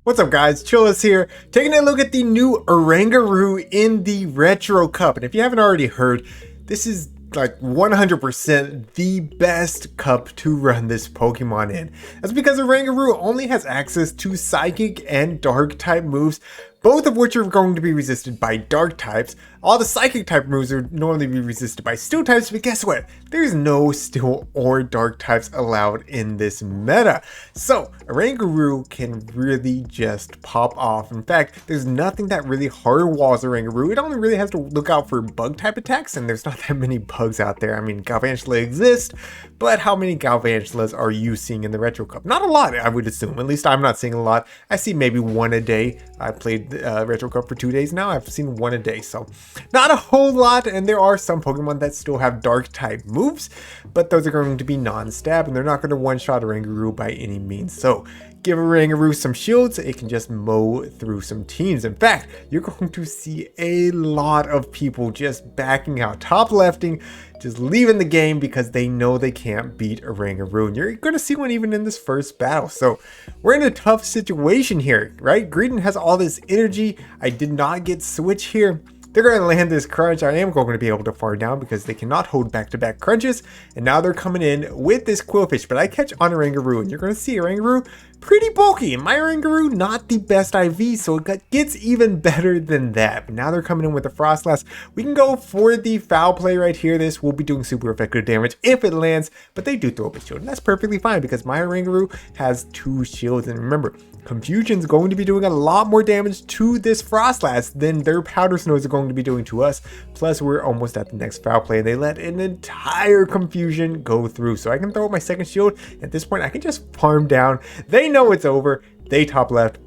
What's up guys, Chillis here, taking a look at the new Oranguru in the Retro Cup. And if you haven't already heard, this is like 100% the best cup to run this Pokemon in. That's because Oranguru only has access to Psychic and Dark type moves, both of which are going to be resisted by Dark types. All the Psychic type moves are normally be resisted by Steel types, but guess what? There's no Steel or Dark types allowed in this meta. So Oranguru can really just pop off. In fact, there's nothing that really hard walls Oranguru. It only really has to look out for bug type attacks, and there's not that many bugs out there. I mean, Galvantula exist, but how many Galvantulas are you seeing in the Retro Cup? Not a lot, I would assume. At least I'm not seeing a lot. I see maybe one a day. I played Retro Cup for 2 days now. I've seen one a day, so not a whole lot. And there are some Pokemon that still have Dark type moves, but those are going to be non-stab, and they're not going to one-shot Oranguru by any means. So give Oranguru some shields, it can just mow through some teams. In fact, you're going to see a lot of people just backing out, top lefting, just leaving the game because they know they can't beat Oranguru. And you're going to see one even in this first battle. So we're in a tough situation here, right? Greedent has all this energy. I did not get switch here. They're going to land this crunch. I am going to be able to far down because they cannot hold back-to-back crunches. And now they're coming in with this Quillfish. But I catch on Oranguru, and you're going to see Oranguru pretty bulky. And my Oranguru, not the best IV, so it gets even better than that. But now they're coming in with the Frostlass. We can go for the foul play right here. This will be doing super effective damage if it lands. But they do throw up a shield, and that's perfectly fine because my Oranguru has 2 shields. And remember, Confusion's going to be doing a lot more damage to this Frostlass than their Powder Snows are going to be doing to us. Plus, we're almost at the next foul play. They let an entire Confusion go through. So I can throw up my second shield. At this point, I can just farm down. They know it's over. They top left.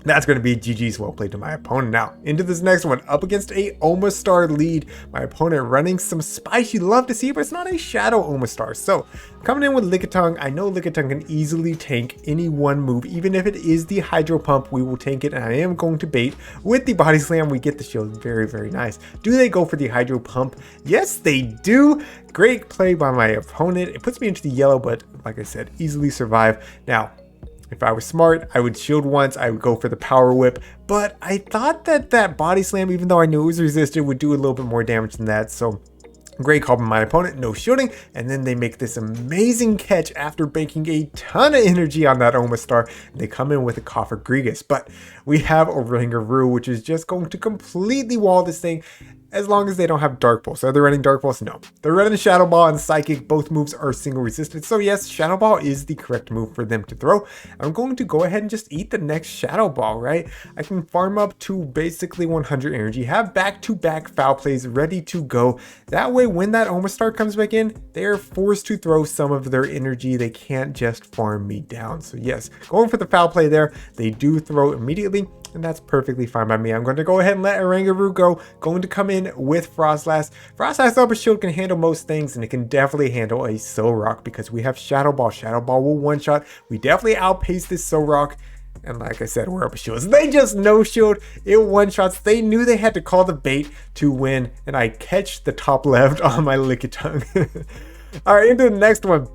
That's going to be GG's. Well played to my opponent. Now, into this next one, up against a Omastar lead. My opponent running some Spice you love to see, but it's not a Shadow Omastar. So, coming in with Lickitung, I know Lickitung can easily tank any one move. Even if it is the Hydro Pump, we will tank it, and I am going to bait. With the Body Slam, we get the shield. Very, very nice. Do they go for the Hydro Pump? Yes, they do. Great play by my opponent. It puts me into the yellow, but like I said, easily survive. Now, if I was smart, I would shield once, I would go for the Power Whip, but I thought that that Body Slam, even though I knew it was resisted, would do a little bit more damage than that, so great call by my opponent, no shielding, and then they make this amazing catch after banking a ton of energy on that Omastar. They come in with a Coffer Grigus, but we have Oranguru, which is just going to completely wall this thing as long as they don't have Dark Pulse. Are they running Dark Pulse? No. They're running Shadow Ball and Psychic. Both moves are single resisted. So yes, Shadow Ball is the correct move for them to throw. I'm going to go ahead and just eat the next Shadow Ball, right? I can farm up to basically 100 energy, have back-to-back foul plays ready to go. That way, when that Omastar comes back in, they are forced to throw some of their energy. They can't just farm me down. So yes, going for the foul play there. They do throw immediately, and that's perfectly fine by me. I'm going to go ahead and let Oranguru go. Going to come in with Frostlass. Frostlass Upper Shield can handle most things, and it can definitely handle a Solrock because we have Shadow Ball. Shadow Ball will one-shot. We definitely outpace this Solrock. And like I said, we're up a shield. They just no shield. It one-shots. They knew they had to call the bait to win, and I catch the top left on my Lickitung. All right, into the next one.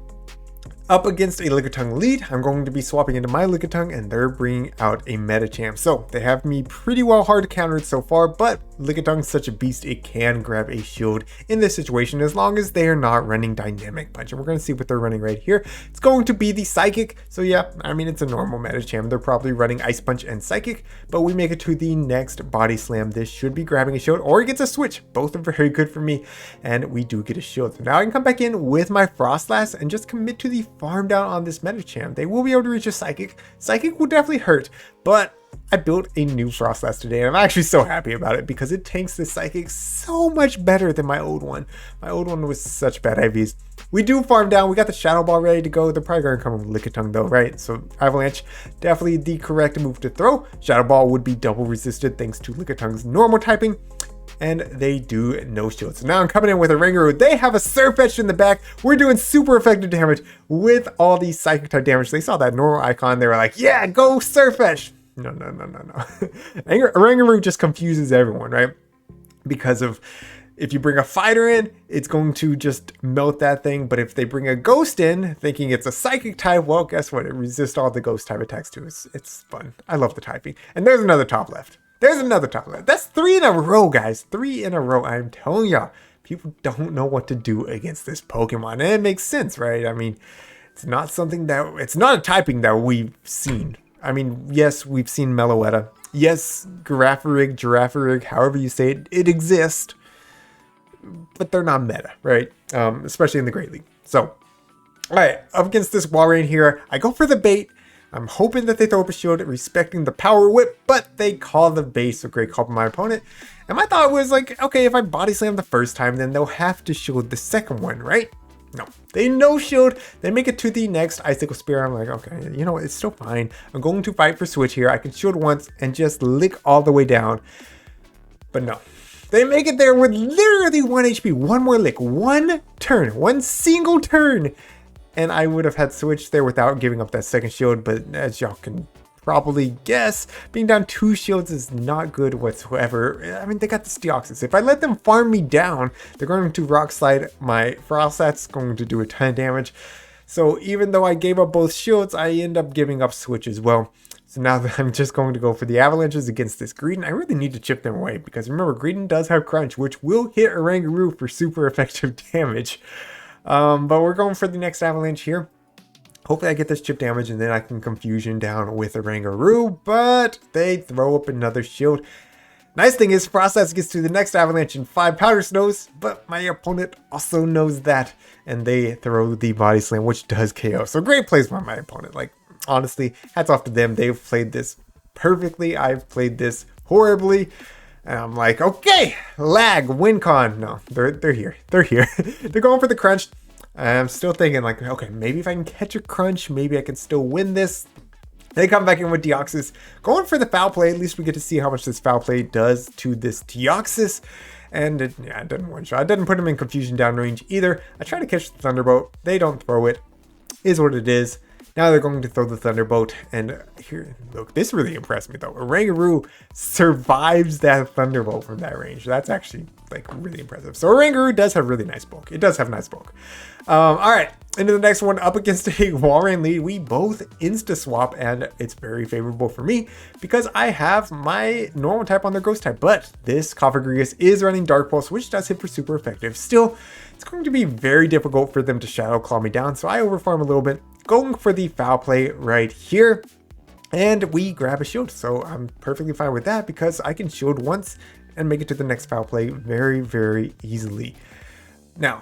Up against a Lickitung lead, I'm going to be swapping into my Lickitung, and they're bringing out a Metachamp. So they have me pretty well hard countered so far, but Lickitung's such a beast, it can grab a shield in this situation as long as they are not running Dynamic Punch. And we're going to see what they're running right here. It's going to be the Psychic. So yeah, I mean, it's a normal Metachamp. They're probably running Ice Punch and Psychic, but we make it to the next Body Slam. This should be grabbing a shield, or it gets a switch. Both are very good for me, and we do get a shield. So now I can come back in with my Frostlass and just commit to the farm down on this Metachamp. They will be able to reach a Psychic. Psychic will definitely hurt, but I built a new Frostlass today, and I'm actually so happy about it because it tanks the Psychic so much better than my old one. My old one was such bad IVs. We do farm down. We got the Shadow Ball ready to go. They're probably going to come with Lickitung though, right? So Avalanche, definitely the correct move to throw. Shadow Ball would be double resisted thanks to Lickitung's normal typing, and they do no shield. So now I'm coming in with a Oranguru. They have a Surfetch in the back. We're doing super effective damage with all these Psychic type damage. They saw that normal icon. They were like, yeah, go Surfetch. No. Oranguru just confuses everyone, right? Because of If you bring a fighter in, it's going to just melt that thing. But if they bring a ghost in, thinking it's a psychic type, well, guess what? It resists all the ghost type attacks too. It's fun. I love the typing. And there's another top left. There's another top left. That's 3 in a row, guys. 3 in a row. I'm telling y'all, people don't know what to do against this Pokemon. And it makes sense, right? I mean, it's not a typing that we've seen. I mean, yes, we've seen Meloetta. Yes, Girafarig, however you say it, it exists. But they're not meta, right? Especially in the Great League. So, all right, up against this Walrein here, I go for the bait. I'm hoping that they throw up a shield, respecting the power whip, but they call the base. So great call from my opponent. And my thought was like, okay, if I body slam the first time, then they'll have to shield the second one, right? No, they no shield. They make it to the next Icicle Spear. I'm like, okay, you know what? It's still fine. I'm going to fight for switch here. I can shield once and just lick all the way down. But no. They make it there with literally 1 HP. One more lick. One turn. One single turn. And I would have had switch there without giving up that second shield. But as y'all can probably guess, being down 2 shields is not good whatsoever. I mean, they got the Deoxys. If I let them farm me down, they're going to Rock Slide my Frost. That's going to do a ton of damage. So even though I gave up both shields, I end up giving up switch as well. So now that I'm just going to go for the avalanches against this Greedent, I really need to chip them away because remember, Greedent does have crunch, which will hit Oranguru for super effective damage. But we're going for the next avalanche here. Hopefully I get this chip damage and then I can confusion down with Oranguru, but they throw up another shield. Nice thing is Frostlass gets to the next avalanche in 5 powder snows, but my opponent also knows that and they throw the body slam, which does KO. So great plays by my opponent. Like, honestly, hats off to them. They've played this perfectly. I've played this horribly. And I'm like, okay, lag, win con. No, they're here. They're here. They're going for the crunch. I'm still thinking like, okay, maybe if I can catch a crunch, maybe I can still win this. They come back in with Deoxys. Going for the foul play. At least we get to see how much this foul play does to this Deoxys. And it doesn't one shot. It doesn't put him in confusion downrange either. I try to catch the Thunderbolt. They don't throw it. Is what it is. Now they're going to throw the Thunderbolt, and here, look, this really impressed me though. Oranguru survives that Thunderbolt from that range. That's actually like really impressive. So Oranguru does have really nice bulk. It does have nice bulk. All right, into the next one, up against a Walrein lead. We both insta swap, and it's very favorable for me because I have my normal type on their ghost type, but this Cofagrigus is running Dark Pulse, which does hit for super effective. Still, it's going to be very difficult for them to Shadow Claw me down, so I overfarm a little bit. Going for the foul play right here, and we grab a shield. So I'm perfectly fine with that because I can shield once and make it to the next foul play very, very easily. Now,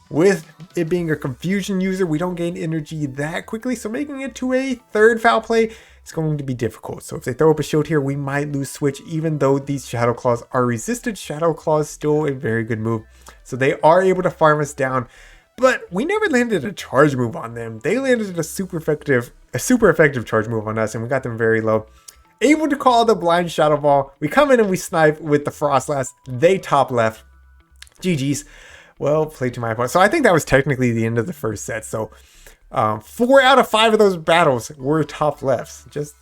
with it being a confusion user, we don't gain energy that quickly. So making it to a third foul play is going to be difficult. So if they throw up a shield here, we might lose switch. Even though these Shadow Claws are resisted, Shadow Claw is still a very good move. So they are able to farm us down. But we never landed a charge move on them. They landed a super effective charge move on us, and we got them very low. Able to call the blind Shadow Ball. We come in and we snipe with the Frostlass. They top left. GG's. Well played to my opponent. So I think that was technically the end of the first set. So 4 out of 5 of those battles were top lefts. Just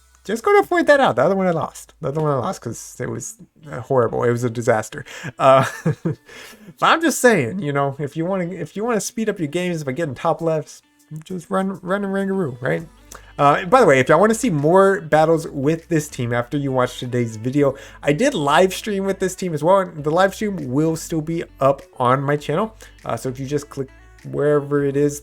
going to point that out. The other one I lost. The other one I lost because it was horrible. It was a disaster. But I'm just saying, you know, if you want to speed up your games by getting top lefts, just run Oranguru, right? By the way, if y'all want to see more battles with this team after you watch today's video, I did live stream with this team as well. The live stream will still be up on my channel. So if you just click wherever it is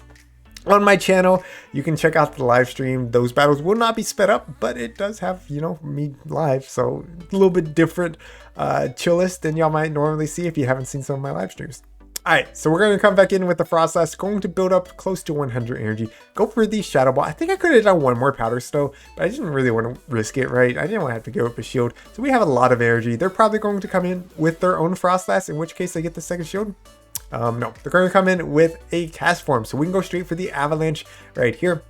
on my channel, you can check out the live stream. Those battles will not be sped up, but it does have, you know, me live, so a little bit different chill list than y'all might normally see if you haven't seen some of my live streams. All right, so we're going to come back in with the Frostlass, going to build up close to 100 energy. Go for the Shadow Ball. I think I could have done one more Powder Snow, but I didn't really want to risk it, right? I didn't want to have to give up a shield. So we have a lot of energy. They're probably going to come in with their own Frostlass, in which case they get the second shield. No, they're going to come in with a Cast Form, so we can go straight for the Avalanche right here.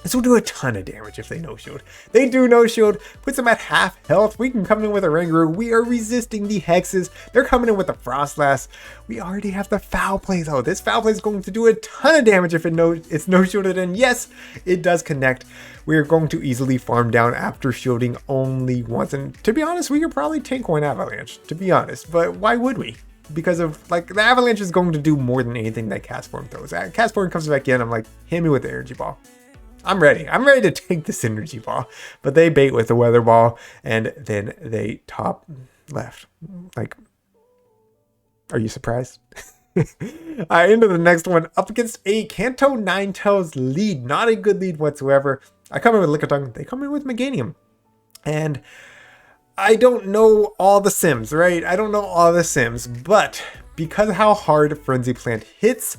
This will do a ton of damage if they no-shield. They do no-shield, puts them at half health. We can come in with a Oranguru. We are resisting the Hexes. They're coming in with the Frostlass. We already have the Foul Play though. This Foul Play is going to do a ton of damage if it's no-shielded, and yes, it does connect. We are going to easily farm down after shielding only once, and to be honest, we could probably tank one Avalanche, to be honest, but why would we? because of, like, the Avalanche is going to do more than anything that Castform throws. Castform comes back in, I'm like, hit me with the Energy Ball. I'm ready to take this Energy Ball. But they bait with the Weather Ball, and then they top left. Like, are you surprised? Into the next one, up against a Kanto Ninetales lead. Not a good lead whatsoever. I come in with Lickitung, they come in with Meganium. And I don't know all the Sims, right? I don't know all the Sims, but because of how hard Frenzy Plant hits,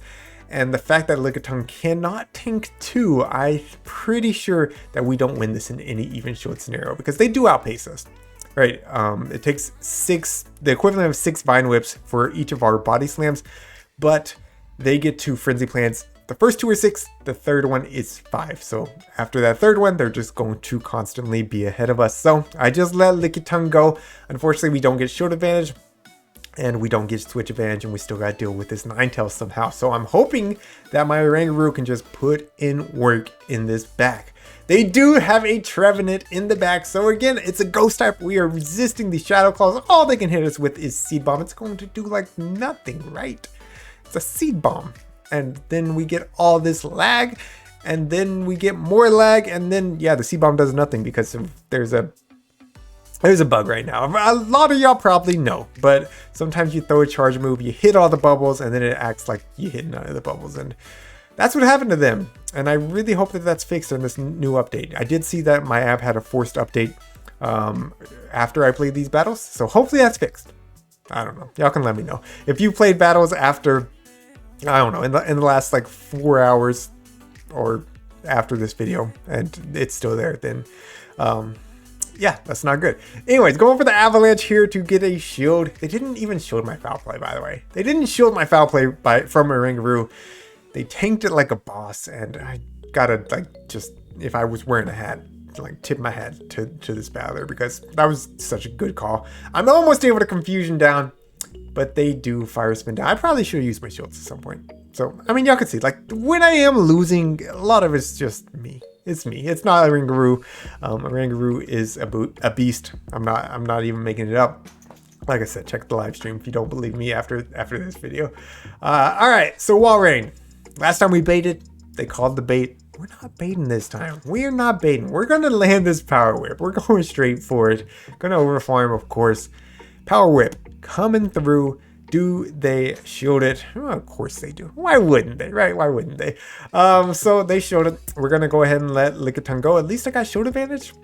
and the fact that Lickitung cannot tank 2, I'm pretty sure that we don't win this in any even shield scenario, because they do outpace us. Right, it takes the equivalent of 6 Vine Whips for each of our Body Slams, but they get 2 Frenzy Plants. The first 2 are 6, the third one is 5. So after that third one, they're just going to constantly be ahead of us. So I just let Lickitung go. Unfortunately, we don't get shield advantage, and we don't get switch advantage, and we still got to deal with this Ninetales somehow. So I'm hoping that my Oranguru can just put in work in this back. They do have a Trevenant in the back, so again, it's a ghost type. We are resisting the Shadow Claws. All they can hit us with is Seed Bomb. It's going to do like nothing, right? It's a Seed Bomb. And then we get all this lag, and then we get more lag, and then, yeah, the Seed Bomb does nothing because there's a bug right now. A lot of y'all probably know, but sometimes you throw a charge move, you hit all the bubbles, and then it acts like you hit none of the bubbles, and that's what happened to them. And I really hope that that's fixed in this new update. I did see that my app had a forced update after I played these battles, so hopefully that's fixed. I don't know. Y'all can let me know. If you played battles after, I don't know, in the last like 4 hours or after this video, and it's still there, then yeah, that's not good. Anyways, going for the Avalanche here to get a shield. They didn't even shield my foul play, by the way. They didn't shield my foul play from Oranguru. They tanked it like a boss, and I gotta, like, just, if I was wearing a hat, like, tip my hat to this battler, because that was such a good call. I'm almost able to confusion down, but they do fire spin down. I probably should have used my shields at some point. So, I mean, y'all can see, like, when I am losing, a lot of it's just me. It's me. It's not Oranguru. Oranguru is a beast. I'm not even making it up. Like I said, check the live stream if you don't believe me after this video. All right, so Walrein. Last time we baited, they called the bait. We're not baiting this time. We're not baiting. We're going to land this Power Whip. We're going straight for it. Going to overfarm, of course. Power Whip coming through. Do they shield it? Oh, of course they do. Why wouldn't they, right? Why wouldn't they? So they showed it. We're going to go ahead and let Lickitung go. At least I got shield advantage.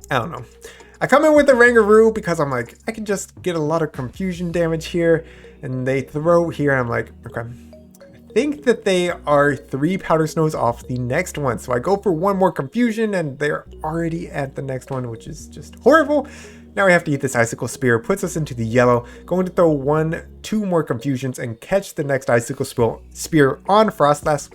I don't know. I come in with the Oranguru because I'm like, I can just get a lot of confusion damage here. And they throw here, and I'm like, okay. Think that they are 3 Powder Snows off the next one. So I go for 1 more confusion, and they're already at the next one, which is just horrible. Now we have to eat this Icicle Spear, puts us into the yellow. Going to throw 2 more confusions and catch the next Icicle Spear on Frostlass.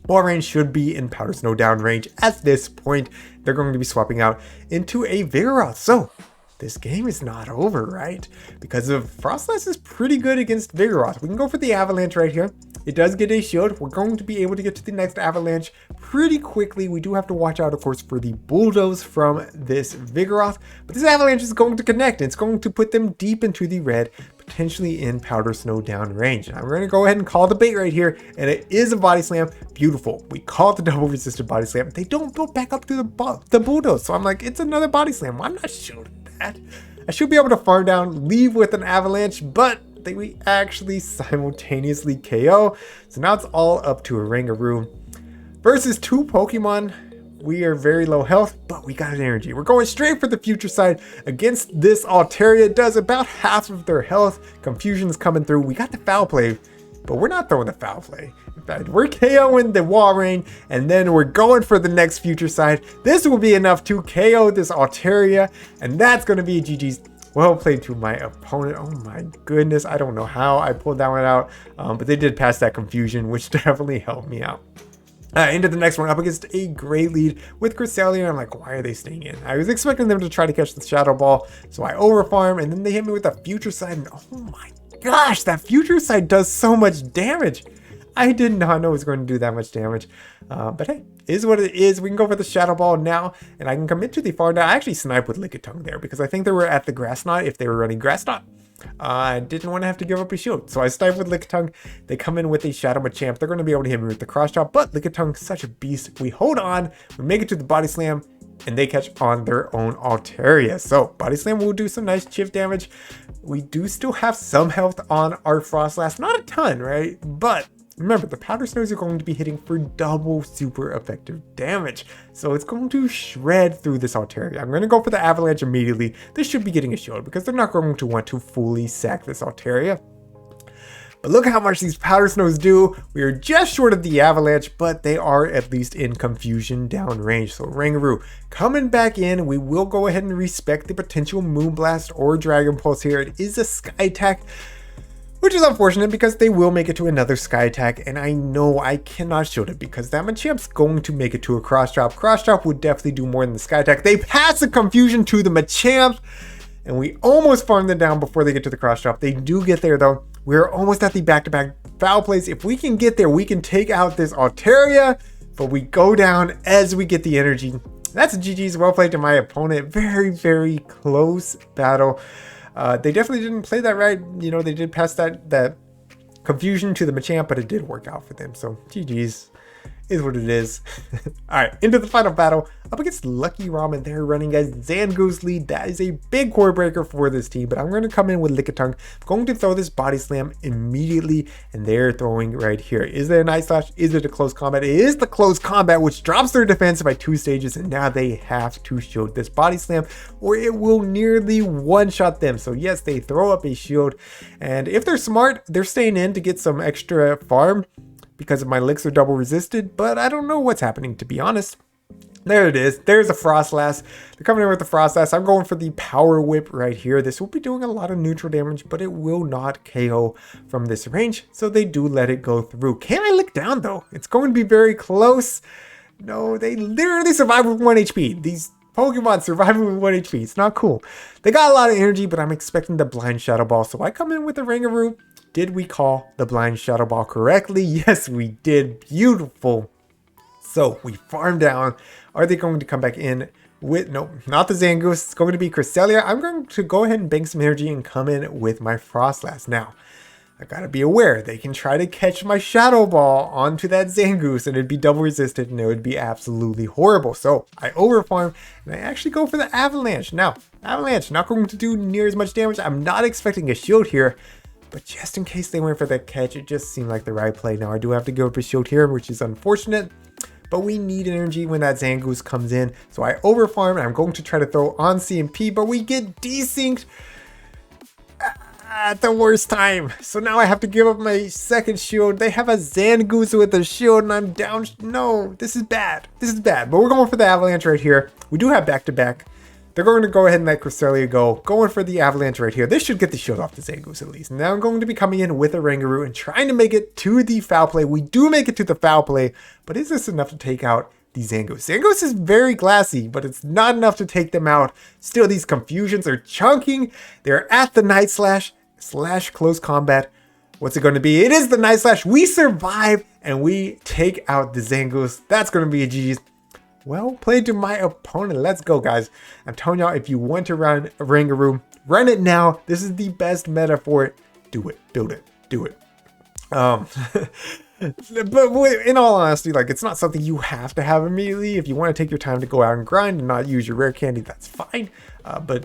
Walrein should be in Powder Snow down range at this point. They're going to be swapping out into a Vigoroth. So this game is not over, right? Because Frostlass is pretty good against Vigoroth. We can go for the Avalanche right here. It does get a shield. We're going to be able to get to the next Avalanche pretty quickly. We do have to watch out, of course, for the Bulldoze from this Vigoroth. But this Avalanche is going to connect. It's going to put them deep into the red, potentially in Powder Snow down range. And I'm going to go ahead and call the bait right here. And it is a Body Slam. Beautiful. We call it the double resisted Body Slam. They don't build back up to the Bulldoze. So I'm like, it's another Body Slam. Why not shielding that? I should be able to farm down, leave with an Avalanche, but we actually simultaneously KO. So now it's all up to Oranguru versus 2 Pokemon. We are very low health, but we got an energy. We're going straight for the future side against this Altaria. It does about half of their health. Confusion's coming through. We got the foul play, but we're not throwing the foul play. In fact, we're KOing the Walrein, and then we're going for the next future side. This will be enough to KO this Altaria, and that's going to be GG's. Well played to my opponent. Oh my goodness. I don't know how I pulled that one out, but they did pass that confusion, which definitely helped me out. Into the next one, up against a great lead with Cresselia. I'm like, why are they staying in? I was expecting them to try to catch the Shadow Ball, so I overfarm, and then they hit me with a Future Side, and oh my gosh, that Future Side does so much damage. I did not know it was going to do that much damage. But hey, is what it is. We can go for the Shadow Ball now, and I can commit to the far down. I actually sniped with Lickitung there because I think they were at the Grass Knot if they were running Grass Knot. I didn't want to have to give up a shield, so I sniped with Lickitung. They come in with a Shadow Machamp. They're going to be able to hit me with the Cross Chop, but Lickitung, such a beast. We hold on, we make it to the Body Slam, and they catch on their own Altaria. So Body Slam will do some nice chip damage. We do still have some health on our Frostlass, not a ton, right? But remember, the Powder Snows are going to be hitting for double super effective damage. So it's going to shred through this Altaria. I'm going to go for the Avalanche immediately. This should be getting a shield because they're not going to want to fully sack this Altaria. But look how much these Powder Snows do. We are just short of the Avalanche, but they are at least in confusion downrange. So Oranguru coming back in. We will go ahead and respect the potential Moonblast or Dragon Pulse here. It is a Sky Attack, which is unfortunate because they will make it to another Sky Attack, and I know I cannot shield it because that Machamp's going to make it to a Cross Chop. Cross Chop would definitely do more than the Sky Attack. They pass the confusion to the Machamp, and we almost farm them down before they get to the Cross Chop. They do get there though. We're almost at the back-to-back foul plays. If we can get there, we can take out this Altaria, but we go down as we get the energy. That's a GG's. Well played to my opponent. Very, very close battle. They definitely didn't play that right. You know, they did pass that confusion to the Machamp, but it did work out for them. So GG's is what it is. All right, into the final battle up against Lucky Ramen. They're running a Zangoose lead. That is a big core breaker for this team, but I'm going to come in with Lickitung. I'm going to throw this Body Slam immediately, and they're throwing right here. Is there a Night Slash? Is it a close combat? It is the close combat, which drops their defense by 2 stages, and now they have to shield this Body Slam, or it will nearly one-shot them. So yes, they throw up a shield, and if they're smart, they're staying in to get some extra farm, because my licks are double resisted, but I don't know what's happening, to be honest. There it is. There's a Frostlass. They're coming in with the Frostlass. I'm going for the Power Whip right here. This will be doing a lot of neutral damage, but it will not KO from this range, so they do let it go through. Can I lick down, though? It's going to be very close. No, they literally survive with 1 HP. These Pokemon surviving with 1 HP. It's not cool. They got a lot of energy, but I'm expecting the Blind Shadow Ball, so I come in with the Oranguru. Did we call the Blind Shadow Ball correctly? Yes, we did. Beautiful. So we farm down. Are they going to come back in with, no, not the Zangoose. It's going to be Cresselia. I'm going to go ahead and bank some energy and come in with my Frostlass. Now, I gotta be aware, they can try to catch my Shadow Ball onto that Zangoose and it'd be double resisted and it would be absolutely horrible. So I overfarm and I actually go for the Avalanche. Now, Avalanche not going to do near as much damage. I'm not expecting a shield here, but just in case they went for that catch, it just seemed like the right play. Now I do have to go for a shield here, which is unfortunate, but we need energy when that Zangoose comes in. So I overfarm and I'm going to try to throw on CMP, but we get desynced at the worst time. So now I have to give up my second shield. They have a Zangoose with a shield and I'm down. No, this is bad. This is bad, but we're going for the Avalanche right here. We do have back-to-back. They're going to go ahead and let Cresselia go. Going for the Avalanche right here. This should get the shield off the Zangoose at least. Now I'm going to be coming in with a Oranguru and trying to make it to the foul play. We do make it to the foul play, but is this enough to take out the Zangoose? Zangoose is very glassy, but it's not enough to take them out. Still, these confusions are chunking. They're at the Night Slash / close combat. What's it going to be? It is the Night Slash. We survive and we take out the Zangoose. That's going to be a GG's. Well played to my opponent. Let's go, guys. I'm telling y'all, if you want to run a Oranguru, run it now. This is the best meta for it. Do it. Build it. Do it. But in all honesty, like, it's not something you have to have immediately. If you want to take your time to go out and grind and not use your rare candy, that's fine. But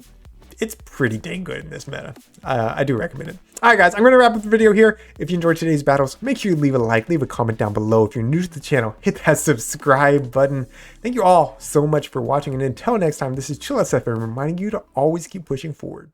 it's pretty dang good in this meta. I do recommend it. All right, guys, I'm going to wrap up the video here. If you enjoyed today's battles, make sure you leave a like, leave a comment down below. If you're new to the channel, hit that subscribe button. Thank you all so much for watching. And until next time, this is Chillisfm reminding you to always keep pushing forward.